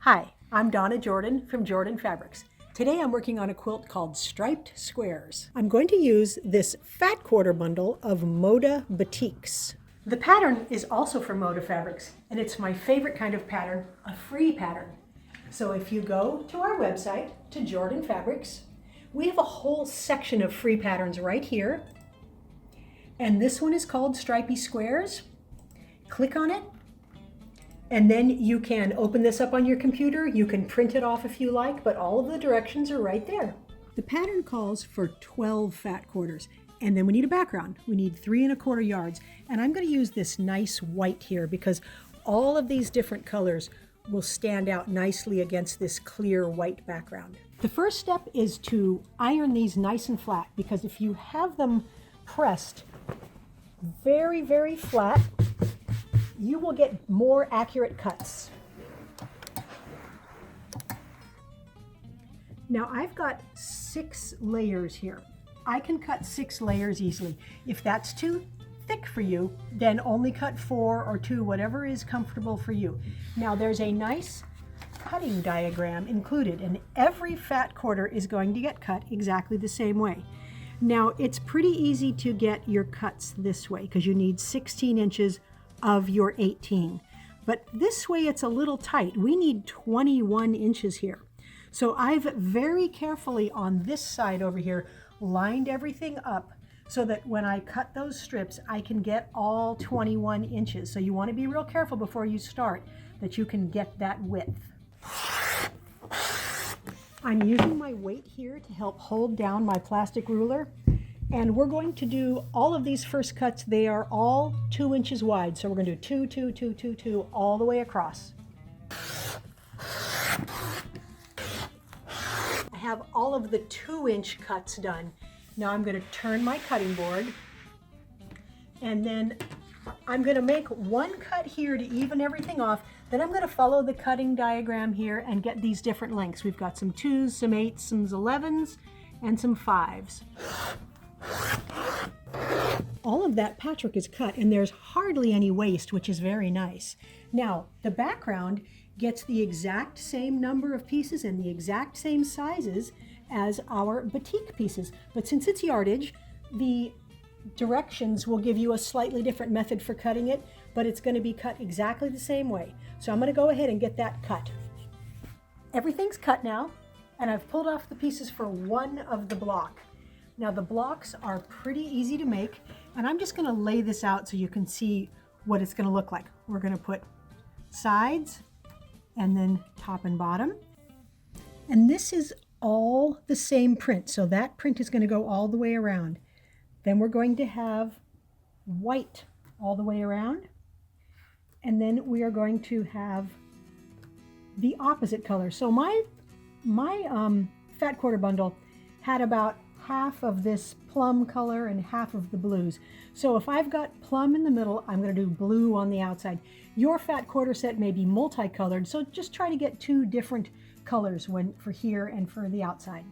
Hi, I'm Donna Jordan from Jordan Fabrics. Today I'm working on a quilt called Striped Squares. I'm going to use this fat quarter bundle of Moda Batiks. The pattern is also from Moda Fabrics, and it's my favorite kind of pattern, a free pattern. So if you go to our website, to Jordan Fabrics, we have a whole section of free patterns right here. And this one is called Stripey Squares. Click on it. And then you can open this up on your computer. You can print it off if you like, but all of the directions are right there. The pattern calls for 12 fat quarters. And then we need a background. We need 3 1/4 yards. And I'm going to use this nice white here because all of these different colors will stand out nicely against this clear white background. The first step is to iron these nice and flat, because if you have them pressed very, very flat, you will get more accurate cuts. Now I've got 6 layers here. I can cut 6 layers easily. If that's too thick for you, then only cut 4 or 2, whatever is comfortable for you. Now there's a nice cutting diagram included, and every fat quarter is going to get cut exactly the same way. Now it's pretty easy to get your cuts this way because you need 16 inches of your 18. But this way it's a little tight. We need 21 inches here. So I've very carefully on this side over here lined everything up so that when I cut those strips, I can get all 21 inches. So you want to be real careful before you start that you can get that width. I'm using my weight here to help hold down my plastic ruler. And we're going to do all of these first cuts. They are all 2 inches wide. So we're going to do 2, 2, 2, 2, 2 all the way across. I have all of the 2-inch cuts done. Now I'm going to turn my cutting board, and then I'm going to make one cut here to even everything off. Then I'm going to follow the cutting diagram here and get these different lengths. We've got some 2s, some 8s, some 11s, and some 5s. All of that patchwork is cut, and there's hardly any waste, which is very nice. Now, the background gets the exact same number of pieces and the exact same sizes as our batik pieces. But since it's yardage, the directions will give you a slightly different method for cutting it, but it's going to be cut exactly the same way. So I'm going to go ahead and get that cut. Everything's cut now, and I've pulled off the pieces for one of the block. Now the blocks are pretty easy to make, and I'm just going to lay this out so you can see what it's going to look like. We're going to put sides and then top and bottom. And this is all the same print, so that print is going to go all the way around. Then we're going to have white all the way around, and then we are going to have the opposite color. So my fat quarter bundle had about half of this plum color and half of the blues. So if I've got plum in the middle, I'm going to do blue on the outside. Your fat quarter set may be multicolored, so just try to get 2 different colors for here and for the outside.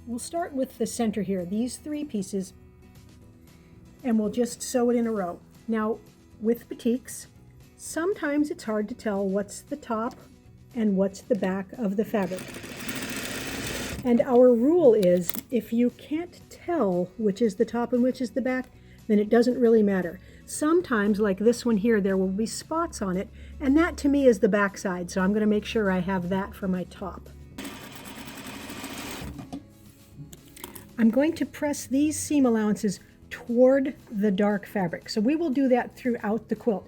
We'll start with the center here, these 3 pieces, and we'll just sew it in a row. Now with batiks, sometimes it's hard to tell what's the top and what's the back of the fabric. And our rule is, if you can't tell which is the top and which is the back, then it doesn't really matter. Sometimes, like this one here, there will be spots on it, and that to me is the back side, so I'm going to make sure I have that for my top. I'm going to press these seam allowances toward the dark fabric. So we will do that throughout the quilt.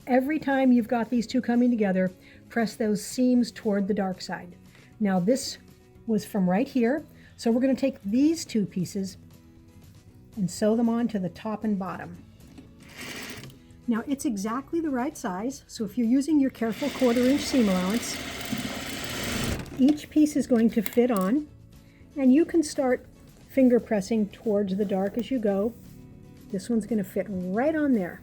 Every time you've got these 2 coming together, press those seams toward the dark side. Now this was from right here, so we're going to take these 2 pieces and sew them on to the top and bottom. Now it's exactly the right size, so if you're using your careful 1/4 inch seam allowance, each piece is going to fit on, and you can start finger pressing towards the dark as you go. This one's going to fit right on there.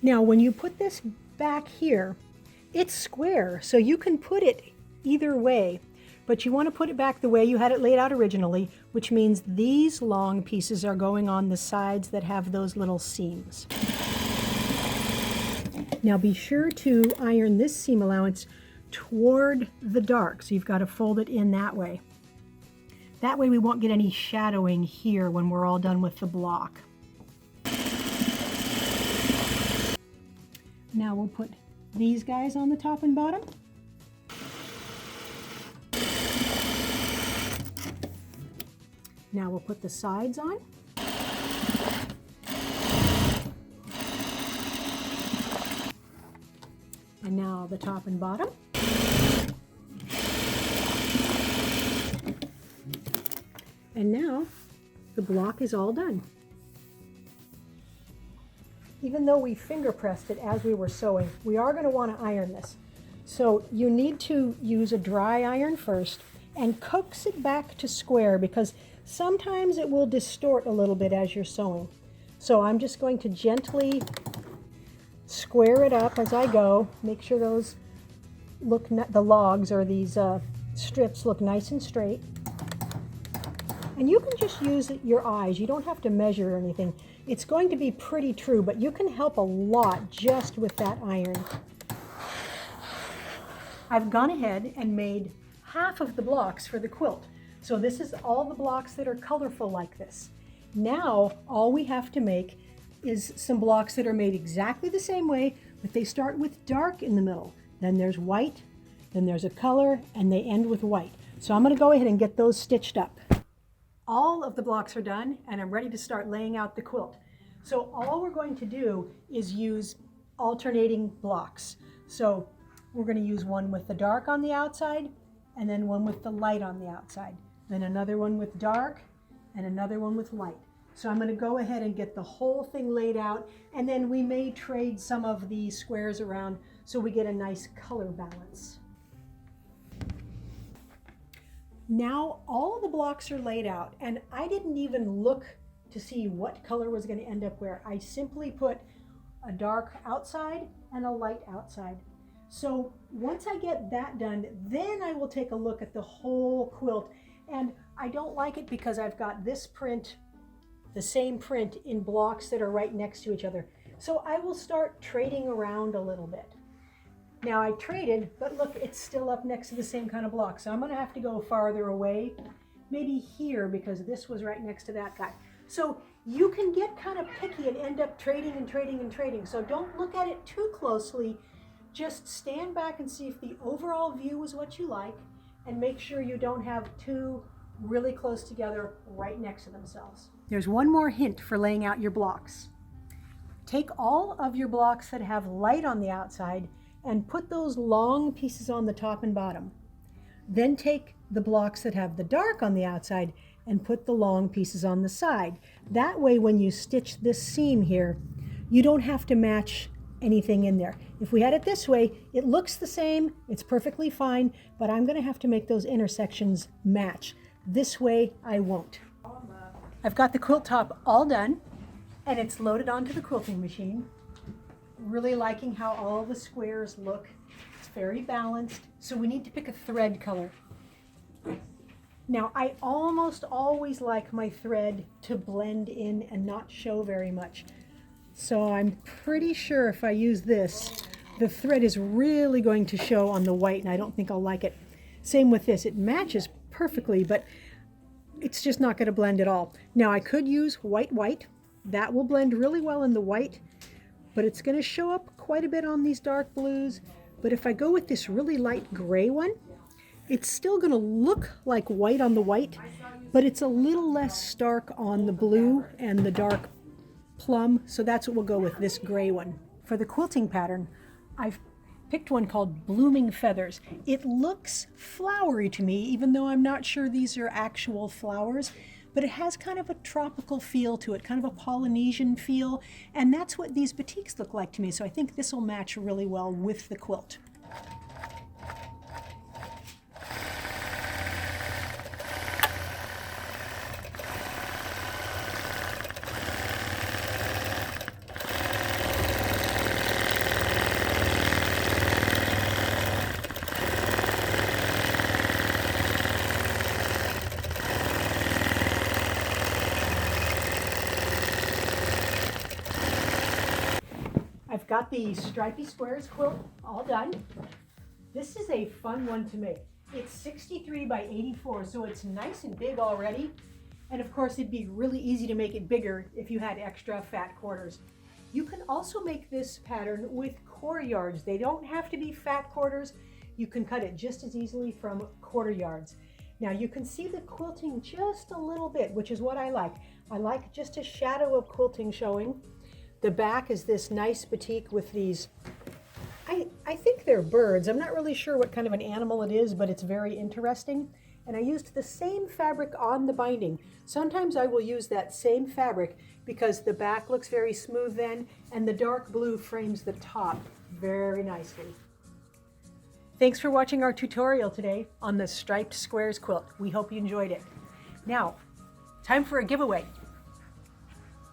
Now when you put this back here, it's square, so you can put it either way. but you want to put it back the way you had it laid out originally, which means these long pieces are going on the sides that have those little seams. Now be sure to iron this seam allowance toward the dark, so you've got to fold it in that way. That way we won't get any shadowing here when we're all done with the block. Now we'll put these guys on the top and bottom. Now we'll put the sides on. And now the top and bottom. And now the block is all done. Even though we finger pressed it as we were sewing, we are going to want to iron this. So you need to use a dry iron first and coax it back to square, because sometimes it will distort a little bit as you're sewing. So I'm just going to gently square it up as I go. Make sure those look, the logs or these strips look nice and straight. And you can just use your eyes. You don't have to measure or anything. It's going to be pretty true, but you can help a lot just with that iron. I've gone ahead and made half of the blocks for the quilt. So this is all the blocks that are colorful like this. Now, all we have to make is some blocks that are made exactly the same way, but they start with dark in the middle. Then there's white, then there's a color, and they end with white. So I'm going to go ahead and get those stitched up. All of the blocks are done, and I'm ready to start laying out the quilt. So all we're going to do is use alternating blocks. So we're going to use one with the dark on the outside, and then one with the light on the outside. Then another one with dark, and another one with light. So I'm going to go ahead and get the whole thing laid out, and then we may trade some of the squares around so we get a nice color balance. Now all the blocks are laid out, and I didn't even look to see what color was going to end up where. I simply put a dark outside and a light outside. So once I get that done, then I will take a look at the whole quilt. And I don't like it because I've got this print, the same print, in blocks that are right next to each other. So I will start trading around a little bit. Now I traded, but look, it's still up next to the same kind of block. So I'm going to have to go farther away, maybe here, because this was right next to that guy. So you can get kind of picky and end up trading and trading and trading. So don't look at it too closely. Just stand back and see if the overall view is what you like, and make sure you don't have two really close together right next to themselves. There's one more hint for laying out your blocks. Take all of your blocks that have light on the outside and put those long pieces on the top and bottom. Then take the blocks that have the dark on the outside and put the long pieces on the side. That way, when you stitch this seam here, you don't have to match anything in there. If we had it this way, it looks the same, it's perfectly fine, but I'm going to have to make those intersections match. This way, I won't. I've got the quilt top all done, and it's loaded onto the quilting machine. Really liking how all the squares look. It's very balanced, so we need to pick a thread color. Now, I almost always like my thread to blend in and not show very much. So I'm pretty sure if I use this, the thread is really going to show on the white, and I don't think I'll like it. Same with this. It matches perfectly, but it's just not going to blend at all. Now, I could use white. That will blend really well in the white, but it's going to show up quite a bit on these dark blues. But if I go with this really light gray one, it's still going to look like white on the white, but it's a little less stark on the blue and the dark plum, so that's what we'll go with, this gray one. For the quilting pattern, I've picked one called Blooming Feathers. It looks flowery to me, even though I'm not sure these are actual flowers, but it has kind of a tropical feel to it, kind of a Polynesian feel, and that's what these batiks look like to me, so I think this will match really well with the quilt. I've got the stripy squares quilt all done. This is a fun one to make. It's 63 by 84, so it's nice and big already. And of course, it'd be really easy to make it bigger if you had extra fat quarters. You can also make this pattern with quarter yards. They don't have to be fat quarters. You can cut it just as easily from quarter yards. Now you can see the quilting just a little bit, which is what I like. I like just a shadow of quilting showing. The back is this nice batik with these, I think they're birds. I'm not really sure what kind of an animal it is, but it's very interesting. And I used the same fabric on the binding. Sometimes I will use that same fabric because the back looks very smooth then, and the dark blue frames the top very nicely. Thanks for watching our tutorial today on the striped squares quilt. We hope you enjoyed it. Now, time for a giveaway.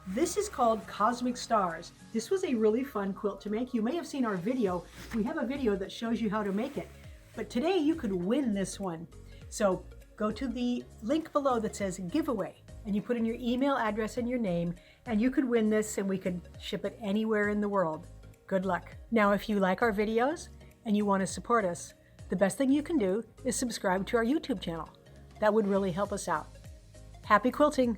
This is called Cosmic Stars. This was a really fun quilt to make. You may have seen our video. We have a video that shows you how to make it. But today you could win this one. So go to the link below that says giveaway, and you put in your email address and your name, and you could win this and we could ship it anywhere in the world. Good luck. Now, if you like our videos and you want to support us, the best thing you can do is subscribe to our YouTube channel. That would really help us out. Happy quilting!